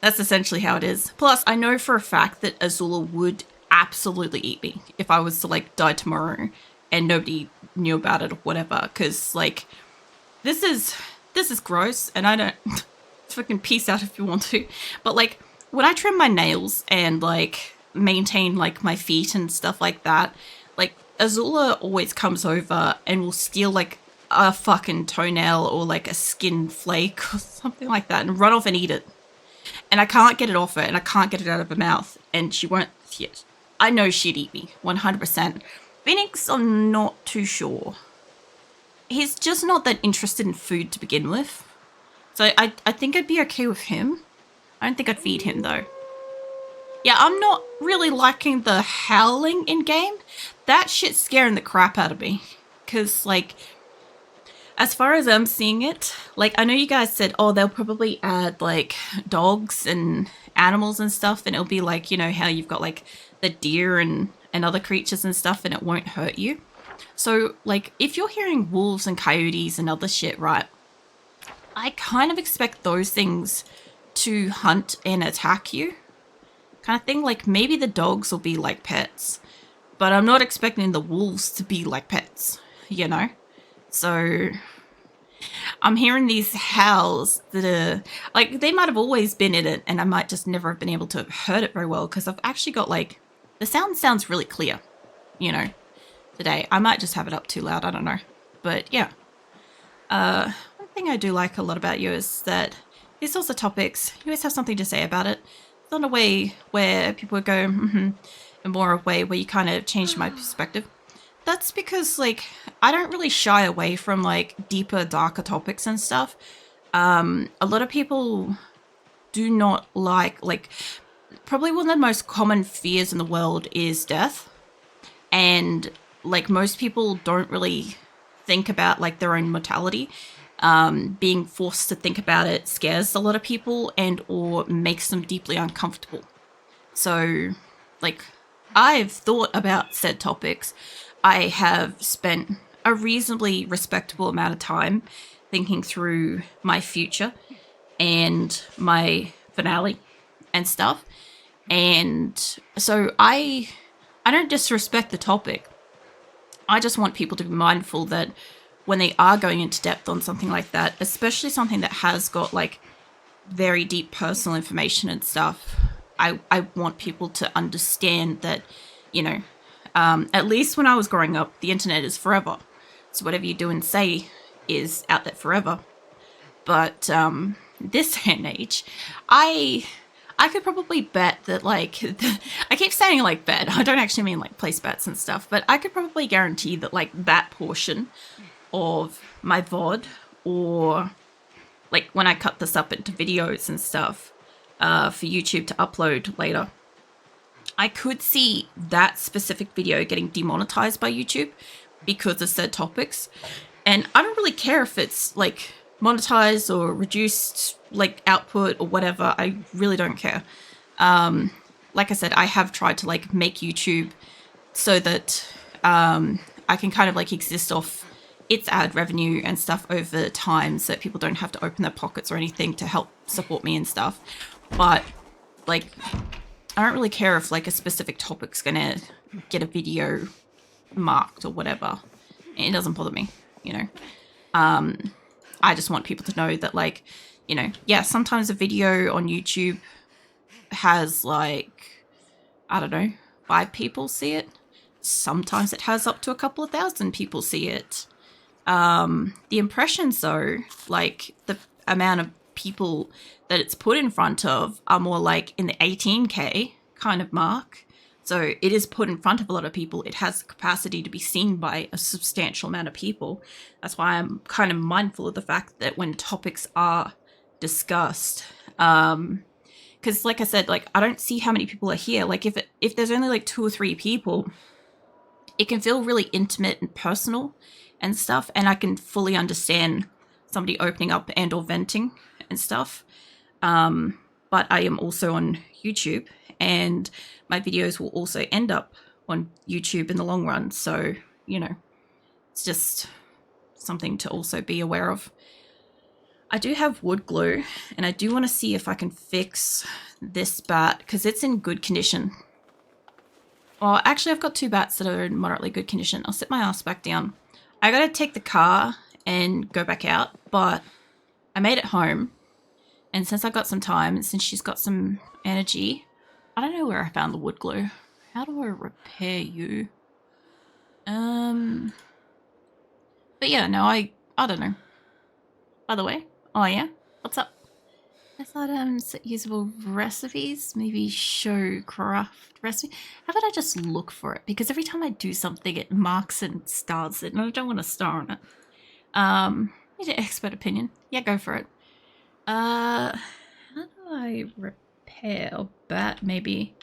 That's essentially how it is. Plus, I know for a fact that Azula would absolutely eat me if I was to like die tomorrow and nobody knew about it or whatever. Because like this is gross, and I don't fucking peace out if you want to. But like when I trim my nails and like maintain like my feet and stuff like that, like Azula always comes over and will steal like a fucking toenail or like a skin flake or something like that and run off and eat it. And I can't get it off her, and I can't get it out of her mouth, and she won't see it. I know she'd eat me, 100%. Phoenix, I'm not too sure. He's just not that interested in food to begin with. So I think I'd be okay with him. I don't think I'd feed him, though. Yeah, I'm not really liking the howling in-game. That shit's scaring the crap out of me. Because, like, as far as I'm seeing it, like, I know you guys said, oh, they'll probably add, like, dogs and animals and stuff, and it'll be like, you know, how you've got, like, the deer and other creatures and stuff, and it won't hurt you. So, like, if you're hearing wolves and coyotes and other shit, right, I kind of expect those things to hunt and attack you, kind of thing. Like, maybe the dogs will be like pets, but I'm not expecting the wolves to be like pets, you know? So I'm hearing these howls that are like, they might have always been in it, and I might just never have been able to have heard it very well because I've actually got like, the sound sounds really clear, you know, today. I might just have it up too loud, I don't know. But yeah. One thing I do like a lot about you is that these sorts of topics, you always have something to say about it. It's not a way where people would go, and more a way where you kind of change my perspective. That's because, like, I don't really shy away from, like, deeper, darker topics and stuff. A lot of people do not like, probably one of the most common fears in the world is death. And, like, most people don't really think about, like, their own mortality. Being forced to think about it scares a lot of people and or makes them deeply uncomfortable. So, like, I've thought about said topics. I have spent a reasonably respectable amount of time thinking through my future and my finale and stuff. And so I don't disrespect the topic. I just want people to be mindful that when they are going into depth on something like that, especially something that has got like very deep personal information and stuff, I want people to understand that, you know, at least when I was growing up, the internet is forever. So whatever you do and say is out there forever. But this day and age, I could probably bet that, like, I keep saying, like, bet. I don't actually mean, like, place bets and stuff. But I could probably guarantee that, like, that portion of my VOD, or, like, when I cut this up into videos and stuff for YouTube to upload later, I could see that specific video getting demonetized by YouTube because of said topics. And I don't really care if it's, like, monetized or reduced, like, output or whatever. I really don't care. Like I said, I have tried to, like, make YouTube so that I can kind of, like, exist off its ad revenue and stuff over time so that people don't have to open their pockets or anything to help support me and stuff. But, like, I don't really care if, like, a specific topic's gonna get a video marked or whatever. It doesn't bother me, you know. I just want people to know that, like, you know, yeah, sometimes a video on YouTube has, like, I don't know, 5 people see it. Sometimes it has up to a couple of thousand people see it. The impressions, though, like, the amount of people that it's put in front of are more like in the 18K kind of mark. So it is put in front of a lot of people. It has the capacity to be seen by a substantial amount of people. That's why I'm kind of mindful of the fact that when topics are discussed, because like I said, like, I don't see how many people are here. Like, if there's only like 2 or 3 people, it can feel really intimate and personal and stuff. And I can fully understand somebody opening up and or venting and stuff. But I am also on YouTube, and my videos will also end up on YouTube in the long run. So, you know, it's just something to also be aware of. I do have wood glue, and I do want to see if I can fix this bat, because it's in good condition. Well, actually, I've got 2 bats that are in moderately good condition. I'll sit my ass back down. I gotta take the car and go back out, but I made it home. And since I've got some time, and since she's got some energy, I don't know where I found the wood glue. How do I repair you? But yeah, no, I don't know. By the way, oh yeah, what's up? I thought set usable recipes, maybe show craft recipe. How about I just look for it? Because every time I do something, it marks and stars it, and I don't want to star on it. Need an expert opinion. Yeah, go for it. How do I repair a bat? Maybe.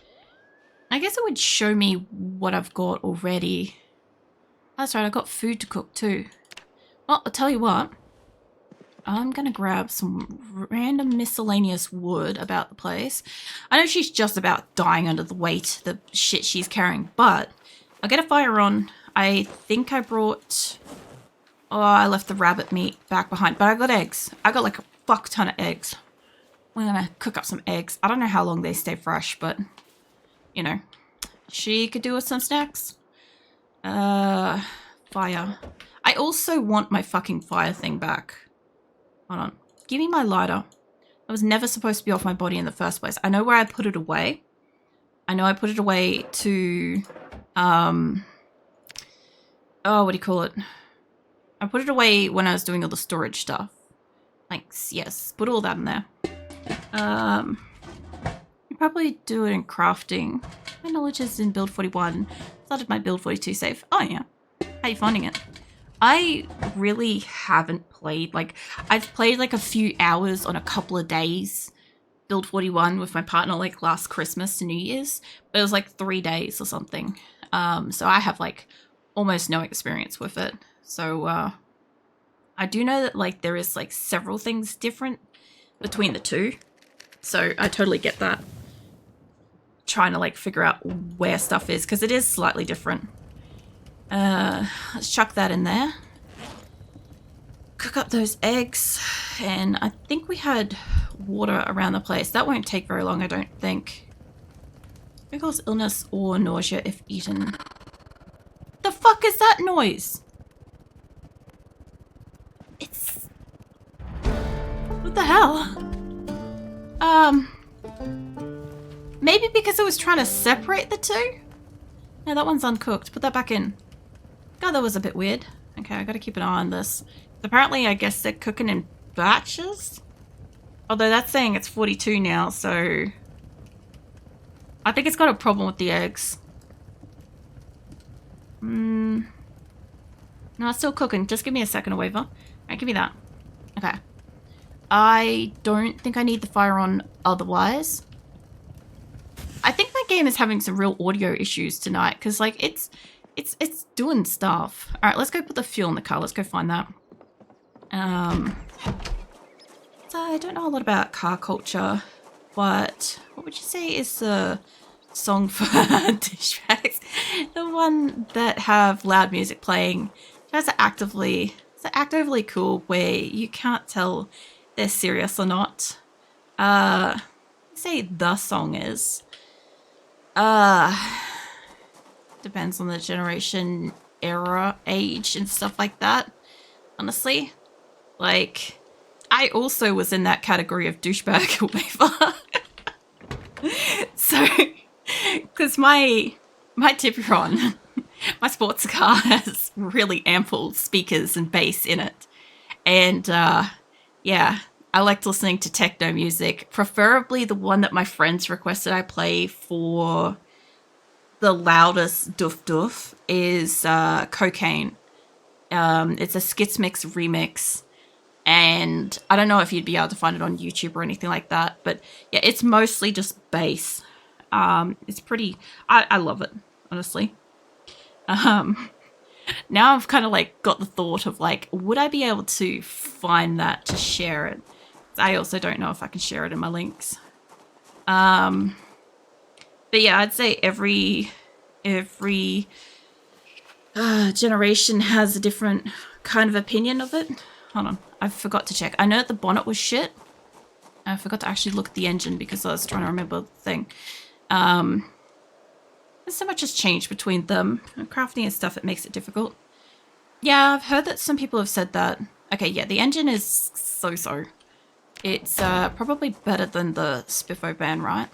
I guess it would show me what I've got already. That's right, I got food to cook too. Well, I'll tell you what. I'm gonna grab some random miscellaneous wood about the place. I know she's just about dying under the weight, the shit she's carrying, but I'll get a fire on. I think I brought... Oh, I left the rabbit meat back behind, but I got eggs. I got like a fuck ton of eggs. We're gonna cook up some eggs. I don't know how long they stay fresh, but, you know, she could do with some snacks. Fire. I also want my fucking fire thing back. Hold on. Give me my lighter. It was never supposed to be off my body in the first place. I know where I put it away. I know I put it away to, oh, what do you call it? I put it away when I was doing all the storage stuff. Thanks, yes. Put all that in there. You probably do it in crafting. My knowledge is in build 41. Started my build 42 save. Oh, yeah. How you finding it? I really haven't played, like, I've played like a few hours on a couple of days, build 41 with my partner like last Christmas to New Year's, but it was like 3 days or something. So I have like almost no experience with it. So I do know that like there is like several things different between the two. So I totally get that. Trying to like figure out where stuff is, because it is slightly different. Let's chuck that in there. Cook up those eggs. And I think we had water around the place. That won't take very long, I don't think. It causes illness or nausea if eaten. The fuck is that noise? It's... What the hell? Maybe because I was trying to separate the two? No, that one's uncooked. Put that back in. God, that was a bit weird. Okay, I gotta keep an eye on this. Apparently, I guess they're cooking in batches? Although that's saying it's 42 now, so... I think it's got a problem with the eggs. No, it's still cooking. Just give me a second, Weaver. Alright, give me that. Okay. I don't think I need the fire on otherwise. I think my game is having some real audio issues tonight, because, like, it's doing stuff. Alright, let's go put the fuel in the car. Let's go find that. So I don't know a lot about car culture, but what would you say is the song for dish bags? The one that have loud music playing. It's actively cool, where you can't tell they're serious or not. Say the song is. Depends on the generation, era, age, and stuff like that. Honestly, like, I also was in that category of douchebag waiver. So, because my Tiburon, my sports car has really ample speakers and bass in it, and yeah, I liked listening to techno music, preferably the one that my friends requested I play for the loudest doof doof is Cocaine. It's a Skits Mix remix, and I don't know if you'd be able to find it on YouTube or anything like that, but yeah, it's mostly just bass. It's pretty, I love it, honestly. Now I've kind of like got the thought of like, would I be able to find that to share it? I also don't know if I can share it in my links. But yeah, I'd say every generation has a different kind of opinion of it. Hold on. I forgot to check. I know that the bonnet was shit. I forgot to actually look at the engine because I was trying to remember the thing. There's so much has changed between them. Crafting and stuff, it makes it difficult. Yeah, I've heard that some people have said that. Okay, yeah, the engine is so-so. It's probably better than the Spiffo van, right?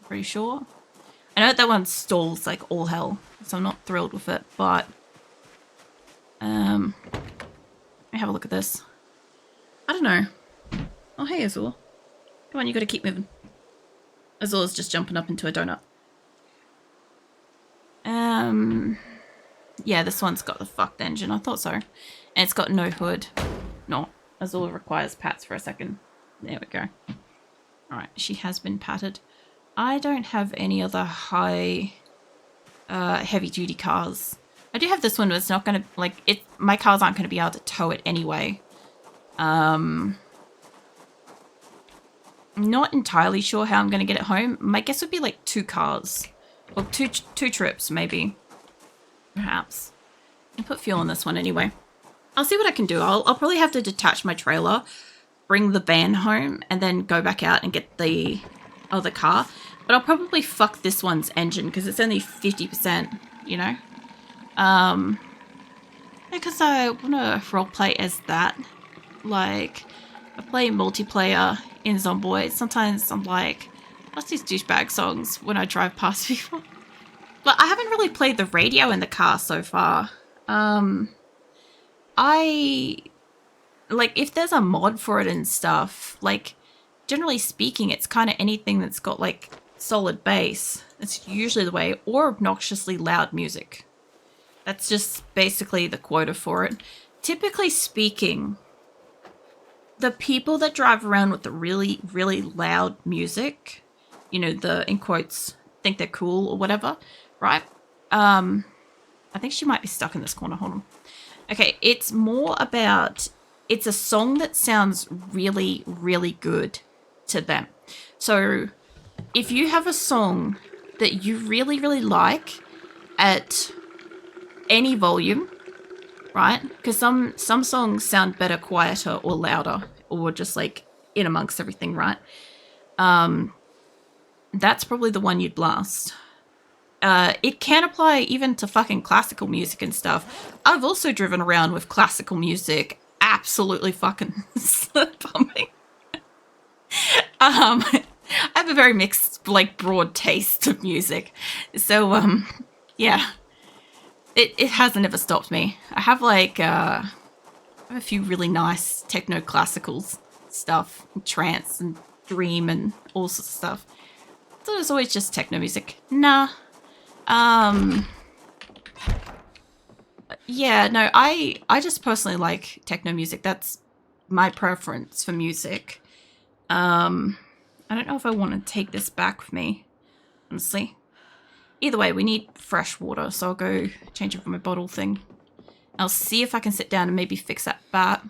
Pretty sure. I know that one stalls like all hell, so I'm not thrilled with it, but let me have a look at this. I don't know. Oh, hey, Azul. Come on, you gotta keep moving. Azul's just jumping up into a donut. Yeah, this one's got the fucked engine. I thought so. And it's got no hood. No, Azul requires pats for a second. There we go. Alright, she has been patted. I don't have any other high, heavy-duty cars. I do have this one, but it's not gonna, like, my cars aren't gonna be able to tow it anyway. I'm not entirely sure how I'm gonna get it home. My guess would be, like, 2 cars. Or two trips, maybe. Perhaps. I'll put fuel in this one anyway. I'll see what I can do. I'll probably have to detach my trailer, bring the van home, and then go back out and get the other car. But I'll probably fuck this one's engine because it's only 50%, you know? Because I want to roleplay as that. Like, I play multiplayer in Zomboid. Sometimes I'm like, what's these douchebag songs when I drive past people? But I haven't really played the radio in the car so far. Like, if there's a mod for it and stuff, like, generally speaking, it's kind of anything that's got, like, solid bass. That's usually the way, or obnoxiously loud music. That's just basically the quota for it. Typically speaking, the people that drive around with the really, really loud music, you know, the, in quotes, think they're cool or whatever, right? I think she might be stuck in this corner. Hold on. Okay, it's more about, it's a song that sounds really, really good to them. So if you have a song that you really, really like at any volume, right? Because some songs sound better quieter or louder or just like in amongst everything, right? That's probably the one you'd blast. It can apply even to fucking classical music and stuff. I've also driven around with classical music absolutely fucking pumping. I have a very mixed, like, broad taste of music. So, yeah. It hasn't ever stopped me. I have, like, I have a few really nice techno-classicals stuff, and trance and dream and all sorts of stuff. So it's always just techno music. Nah. Yeah, no, I just personally like techno music. That's my preference for music. I don't know if I want to take this back with me, honestly. Either way, we need fresh water, so I'll go change it for my bottle thing. I'll see if I can sit down and maybe fix that bat.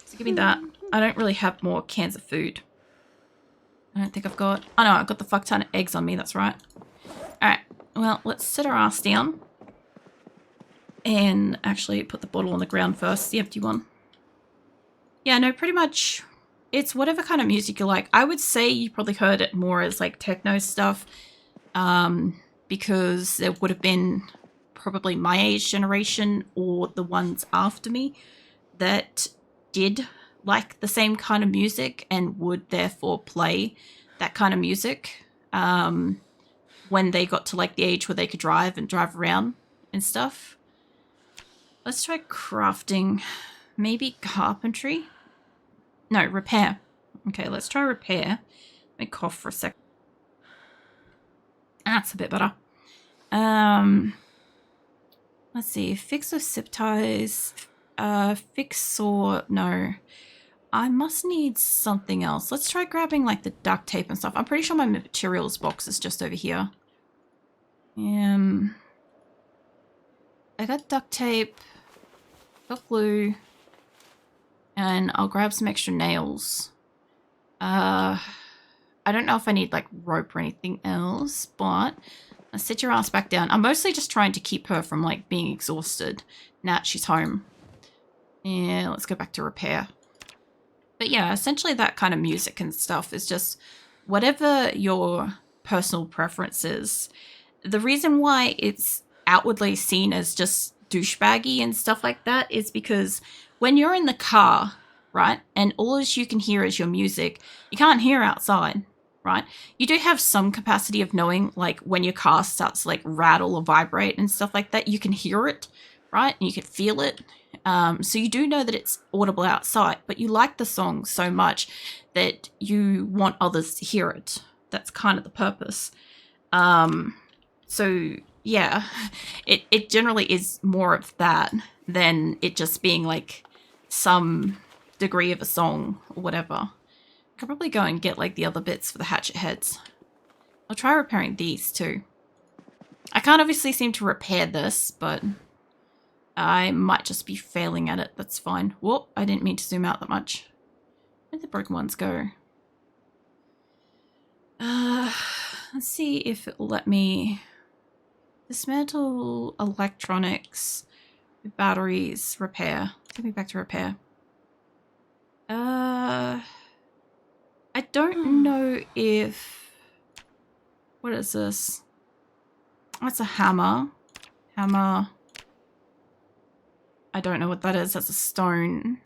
So give me that. I don't really have more cans of food. I don't think I've got... Oh no, I've got the fuck ton of eggs on me, that's right. Alright, well, let's sit our ass down. And actually put the bottle on the ground first, the empty one. Yeah, no, pretty much it's whatever kind of music you like. I would say you probably heard it more as like techno stuff. Because there would have been probably my age generation or the ones after me that did like the same kind of music and would therefore play that kind of music when they got to like the age where they could drive and drive around and stuff. Let's try crafting. Maybe carpentry? No, repair. Okay, let's try repair. Let me cough for a sec. That's a bit better. Let's see. Fix or zip ties. Fix or... No. I must need something else. Let's try grabbing like the duct tape and stuff. I'm pretty sure my materials box is just over here. I got duct tape. Got glue. And I'll grab some extra nails. I don't know if I need like rope or anything else, but I'll sit your ass back down. I'm mostly just trying to keep her from like being exhausted now that she's home. Yeah, let's go back to repair. But yeah, essentially that kind of music and stuff is just whatever your personal preference is. The reason why it's outwardly seen as just douchebaggy and stuff like that is because when you're in the car, right, and all you can hear is your music, you can't hear outside, right? You do have some capacity of knowing, like, when your car starts to, like, rattle or vibrate and stuff like that, you can hear it, right? And you can feel it. So you do know that it's audible outside, but you like the song so much that you want others to hear it. That's kind of the purpose. So yeah, it generally is more of that than it just being like some degree of a song or whatever. I could probably go and get like the other bits for the hatchet heads. I'll try repairing these too. I can't obviously seem to repair this, but I might just be failing at it. That's fine. Whoop, I didn't mean to zoom out that much. Where'd the broken ones go? Let's see if it'll let me dismantle electronics, batteries, repair. Take me back to repair. I don't know if... What is this? That's a hammer. Hammer. I don't know what that is. That's a stone.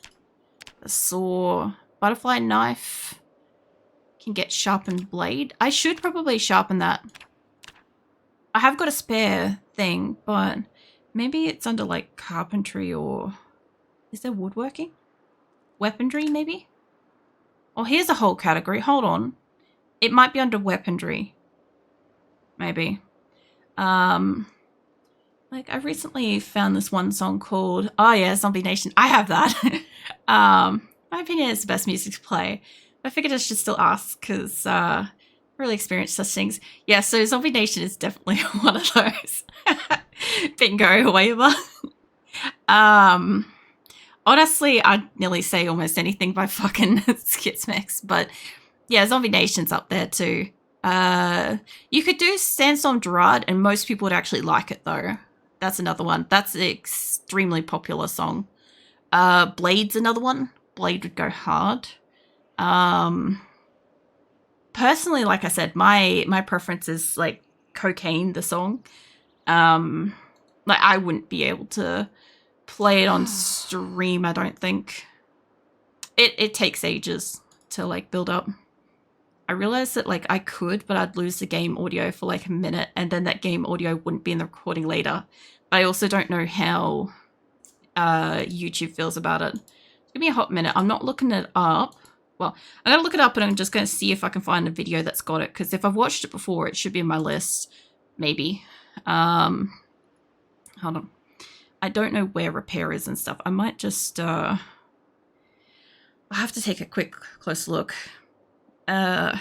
A saw. Butterfly knife. Can get sharpened blade. I should probably sharpen that. I have got a spare thing, but maybe it's under like carpentry or... Is there woodworking? Weaponry, maybe? Oh, here's a whole category. Hold on. It might be under weaponry. Maybe. Like, I recently found this one song called... Oh, yeah, Zombie Nation. I have that. My opinion is the best music to play. I figured I should still ask, because really experienced such things. Yeah, so Zombie Nation is definitely one of those. Bingo, whatever. Honestly, I'd nearly say almost anything by fucking Skitsmix, but yeah, Zombie Nation's up there too. You could do Sandstorm Gerard, and most people would actually like it though. That's another one. That's an extremely popular song. Blade's another one. Blade would go hard. Personally, like I said, my preference is like Cocaine, the song. Like I wouldn't be able to play it on stream, I don't think. It takes ages to like build up. I realized that like I could, but I'd lose the game audio for like a minute, and then that game audio wouldn't be in the recording later. But I also don't know how YouTube feels about it. Give me a hot minute. I'm not looking it up. Well, I'm going to look it up, and I'm just going to see if I can find a video that's got it, because if I've watched it before, it should be in my list. Maybe. Hold on. I don't know where repair is and stuff. I might just... I'll have to take a quick, close look. No,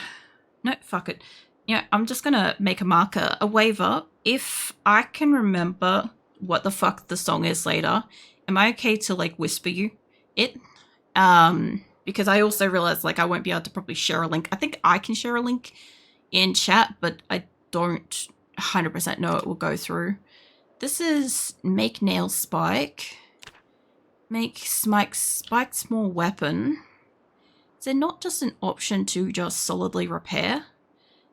fuck it. Yeah, I'm just going to make a marker, a waiver. If I can remember what the fuck the song is later, am I okay to, like, whisper you it? Because I also realized, like, I won't be able to probably share a link. I think I can share a link in chat, but I don't 100% know it will go through. This is Make Nail Spike. Make Spike Small Weapon. Is there not just an option to just solidly repair?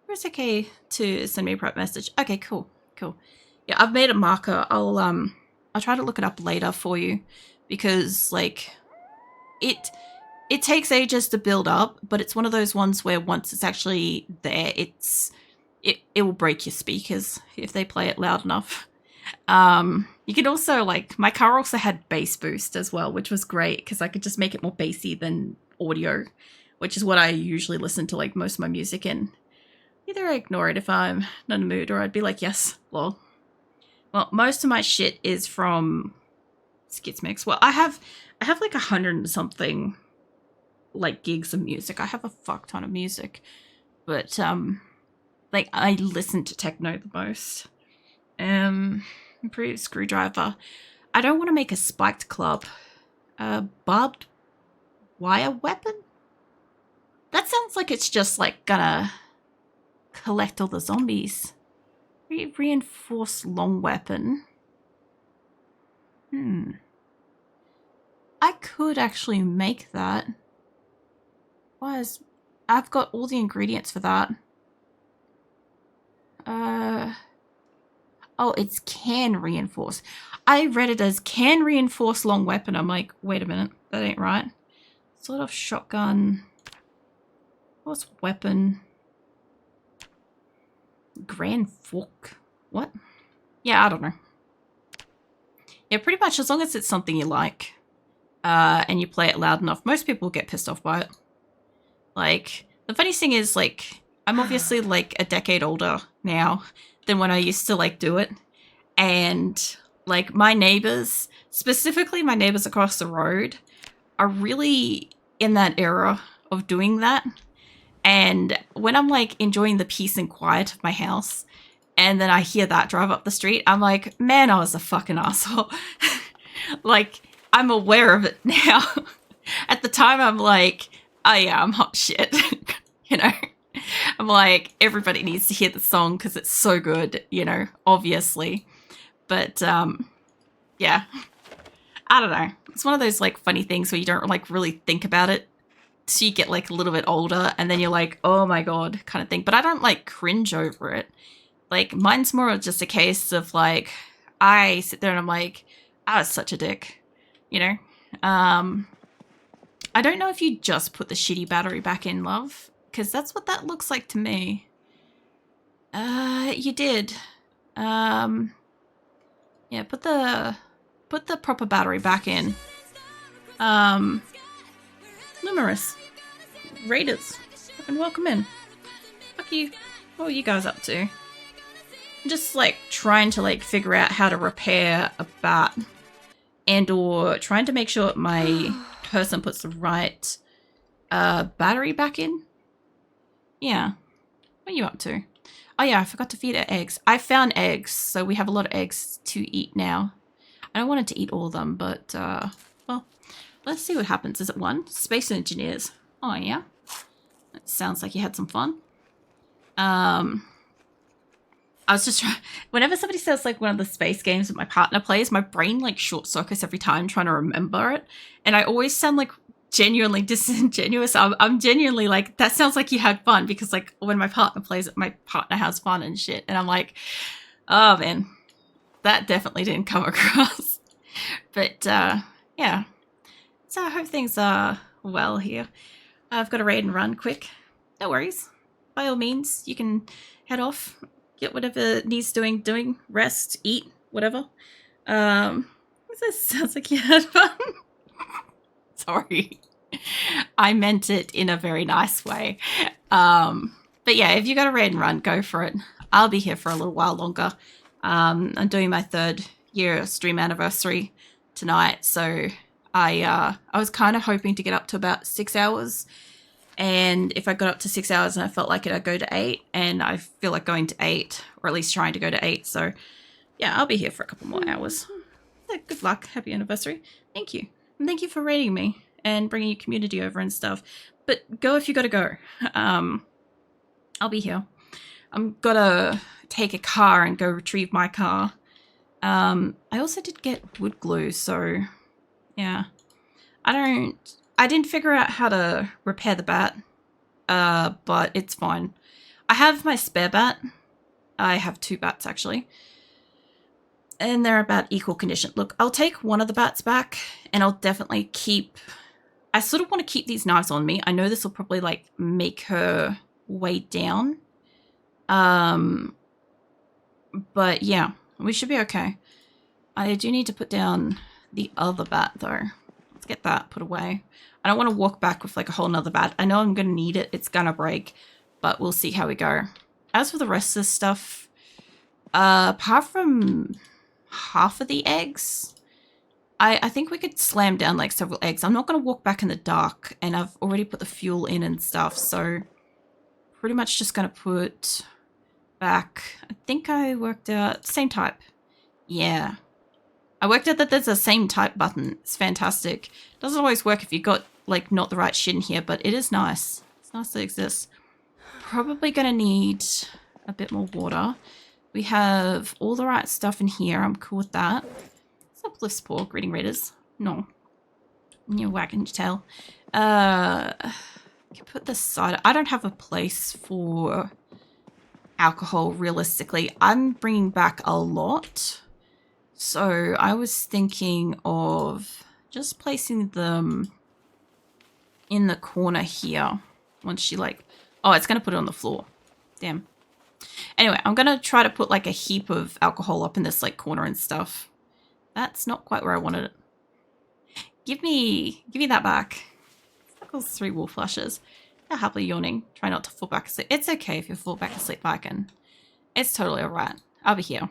Or is it okay to send me a private message? Okay, cool. Cool. Yeah, I've made a marker. I'll try to look it up later for you, because like it takes ages to build up, but it's one of those ones where once it's actually there, it will break your speakers if they play it loud enough. You can also, like, my car also had bass boost as well, which was great because I could just make it more bassy than audio, which is what I usually listen to, like, most of my music in. Either I ignore it if I'm not in the mood, or I'd be like, yes, lol. Well, most of my shit is from Skitsmix. Well, I have like 100 and something like gigs of music. I have a fuck ton of music, but like I listen to techno the most. Improved screwdriver. I don't want to make a spiked club. Barbed wire weapon? That sounds like it's just like gonna collect all the zombies. Reinforced long weapon. I I could actually make that. Why is... I've got all the ingredients for that. Oh, it's can reinforce. I read it as can reinforce long weapon. I'm like, wait a minute, that ain't right. Sort of shotgun. What's weapon? Grand fork. What? Yeah, I don't know. Yeah, pretty much as long as it's something you like, and you play it loud enough, most people get pissed off by it. Like, the funniest thing is, like, I'm obviously like a decade older now than when I used to like do it. And like my neighbors, specifically my neighbors across the road, are really in that era of doing that. And when I'm like enjoying the peace and quiet of my house, and then I hear that drive up the street, I'm like, man, I was a fucking asshole. Like, I'm aware of it now. At the time, I'm like, oh yeah, I'm hot shit. You know? I'm like, everybody needs to hear the song because it's so good, you know, obviously. But, yeah. I don't know. It's one of those, like, funny things where you don't, like, really think about it. So you get, like, a little bit older and then you're like, oh my god, kind of thing. But I don't, like, cringe over it. Like, mine's more of just a case of, like, I sit there and I'm like, I was such a dick, you know? I don't know if you just put the shitty battery back in, love, because that's what that looks like to me. You did. Yeah, put the proper battery back in. Numerous raiders, fucking welcome in. Fuck you. What are you guys up to? I'm just like trying to like figure out how to repair a bat, and or trying to make sure my person puts the right battery back in. Yeah. What are you up to? Oh yeah, I forgot to feed her eggs. I found eggs, so we have a lot of eggs to eat now. I don't want it to eat all of them, but well, let's see what happens. Is it one? Space engineers. Oh yeah. That sounds like you had some fun. I was just trying, whenever somebody says like one of the space games that my partner plays, my brain like short circuits every time trying to remember it. And I always sound like genuinely disingenuous. I'm genuinely like, that sounds like you had fun, because like when my partner plays it, my partner has fun and shit. And I'm like, oh man, that definitely didn't come across. But yeah. So I hope things are well here. I've got to raid and run quick. No worries. By all means, you can head off. Get whatever needs doing, rest, eat, whatever. This sounds like you had fun. Sorry. I meant it in a very nice way. But yeah, if you got a raid and run, go for it. I'll be here for a little while longer. I'm doing my 3rd year stream anniversary tonight, so I was kind of hoping to get up to about 6 hours. And if I got up to 6 hours and I felt like it, I'd go to 8. And I feel like going to 8, or at least trying to go to 8. So, yeah, I'll be here for a couple more hours. So, good luck. Happy anniversary. Thank you. And thank you for raiding me and bringing your community over and stuff. But go if you got to go. I'll be here. I'm gonna take a car and go retrieve my car. I also did get wood glue, so, yeah. I didn't figure out how to repair the bat, but it's fine. I have my spare bat. I have 2 bats, actually. And they're about equal condition. Look, I'll take one of the bats back, and I'll definitely keep... I sort of want to keep these knives on me. I know this will probably, like, make her way down. But, yeah, we should be okay. I do need to put down the other bat, though. Let's get that put away. I don't want to walk back with like a whole nother bat. I know I'm going to need it. It's going to break, but we'll see how we go. As for the rest of this stuff, apart from half of the eggs, I think we could slam down like several eggs. I'm not going to walk back in the dark, and I've already put the fuel in and stuff. So pretty much just going to put back, I think I worked out same type. Yeah. I worked out that there's a same type button. It's fantastic. Doesn't always work if you got like not the right shit in here, but it is nice. It's nice that it exists. Probably gonna need a bit more water. We have all the right stuff in here. I'm cool with that. What's up, Lift Spore? Greeting readers. No. You're wagging your tail. Can put this side. I don't have a place for alcohol, realistically. I'm bringing back a lot. So I was thinking of just placing them in the corner here. Once she like... Oh, it's going to put it on the floor. Damn. Anyway, I'm going to try to put like a heap of alcohol up in this like corner and stuff. That's not quite where I wanted it. Give me that back. Those 3 wolf flushes. They're happily yawning. Try not to fall back asleep. It's okay if you fall back asleep, Viking. It's totally alright. I'll be here.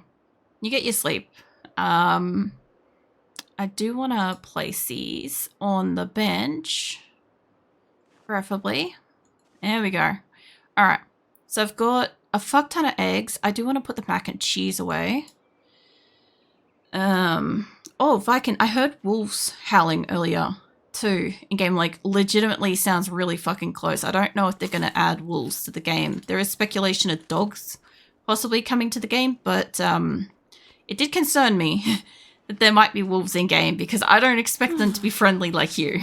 You get your sleep. I do want to place these on the bench. Preferably. There we go. Alright. So I've got a fuck ton of eggs. I do want to put the mac and cheese away. Oh, Viking, I heard wolves howling earlier too in game. Like, legitimately sounds really fucking close. I don't know if they're going to add wolves to the game. There is speculation of dogs possibly coming to the game, but it did concern me that there might be wolves in game because I don't expect them to be friendly like you,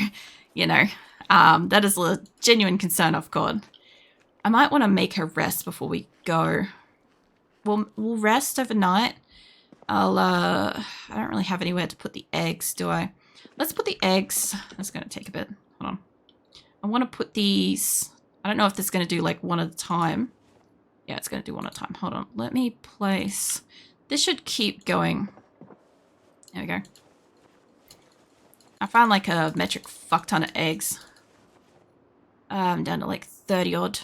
you know. That is a genuine concern I've got. I might want to make her rest before we go. We'll rest overnight. I don't really have anywhere to put the eggs, do I? Let's put the eggs. That's going to take a bit. Hold on. I want to put these. I don't know if this is going to do like one at a time. Yeah, it's going to do one at a time. Hold on. Let me place. This should keep going. There we go. I found like a metric fuck ton of eggs. I'm down to like 30 odd.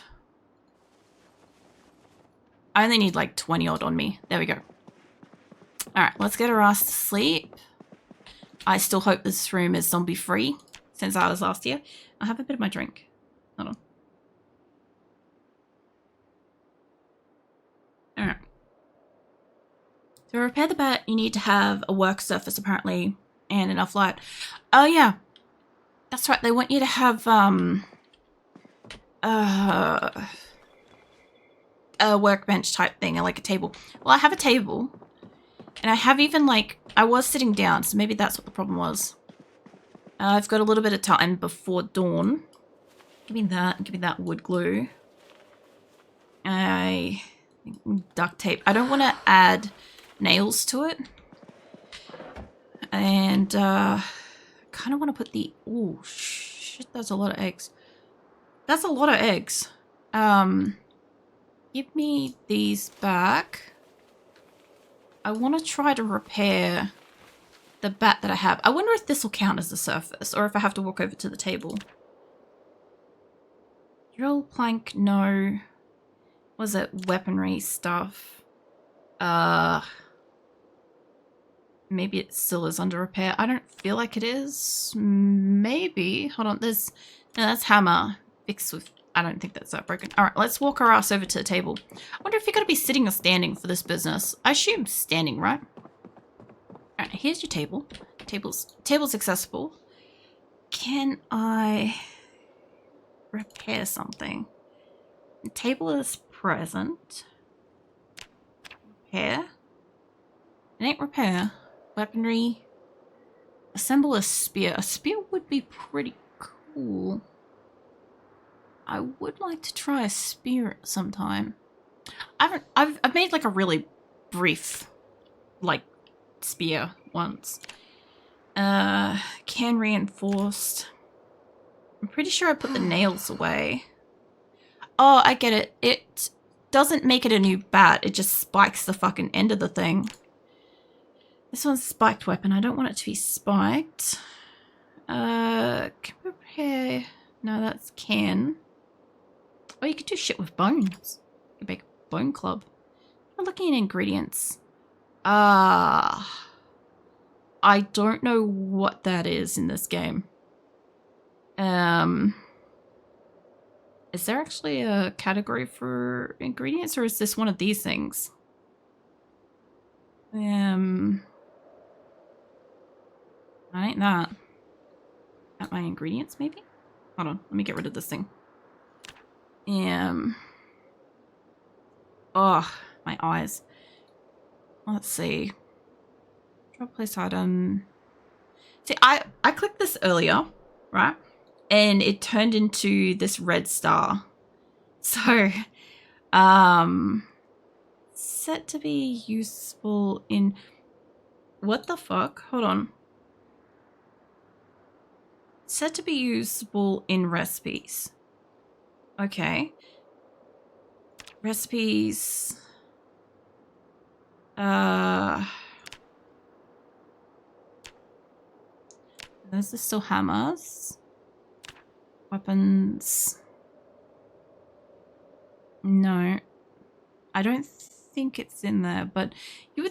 I only need like 20 odd on me. There we go. Alright, let's get our ass to sleep. I still hope this room is zombie free since I was last here. I'll have a bit of my drink. Hold on. Alright. To repair the bat, you need to have a work surface apparently and enough light. Oh yeah. That's right, they want you to have a workbench type thing, or like a table. Well, I have a table. And I have even, like, I was sitting down, so maybe that's what the problem was. I've got a little bit of time before dawn. Give me that wood glue. Duct tape. I don't want to add nails to it. And, kind of want to put the... Oh, shit, that's a lot of eggs. That's a lot of eggs. Give me these back. I want to try to repair the bat that I have. I wonder if this will count as a surface or if I have to walk over to the table. Drill, plank, no. Was it weaponry stuff? Maybe it still is under repair. I don't feel like it is. Maybe. Hold on. No, that's hammer. Fixed with... I don't think that's that broken. All right, let's walk our ass over to the table. I wonder if you're going to be sitting or standing for this business. I assume standing, right? All right, here's your table. Table's accessible. Can I repair something? The table is present. Repair. It ain't repair. Weaponry. Assemble a spear. A spear would be pretty cool. I would like to try a spear sometime. I've made like a really brief like spear once. Can reinforced. I'm pretty sure I put the nails away. Oh, I get it. It doesn't make it a new bat. It just spikes the fucking end of the thing. This one's a spiked weapon. I don't want it to be spiked. Can repair. No, that's can. Oh, you could do shit with bones. You could make a bone club. I'm looking at ingredients. I don't know what that is in this game. Is there actually a category for ingredients, or is this one of these things? I ain't that. At my ingredients, maybe? Hold on, let me get rid of this thing. Oh, my eyes. Let's see. Drop place item. See, I clicked this earlier right? And it turned into this red star. So, set to be useful in... What the fuck? Hold on. Set to be usable in recipes. Okay. Recipes. Those are still hammers. Weapons. No. I don't think it's in there, but you would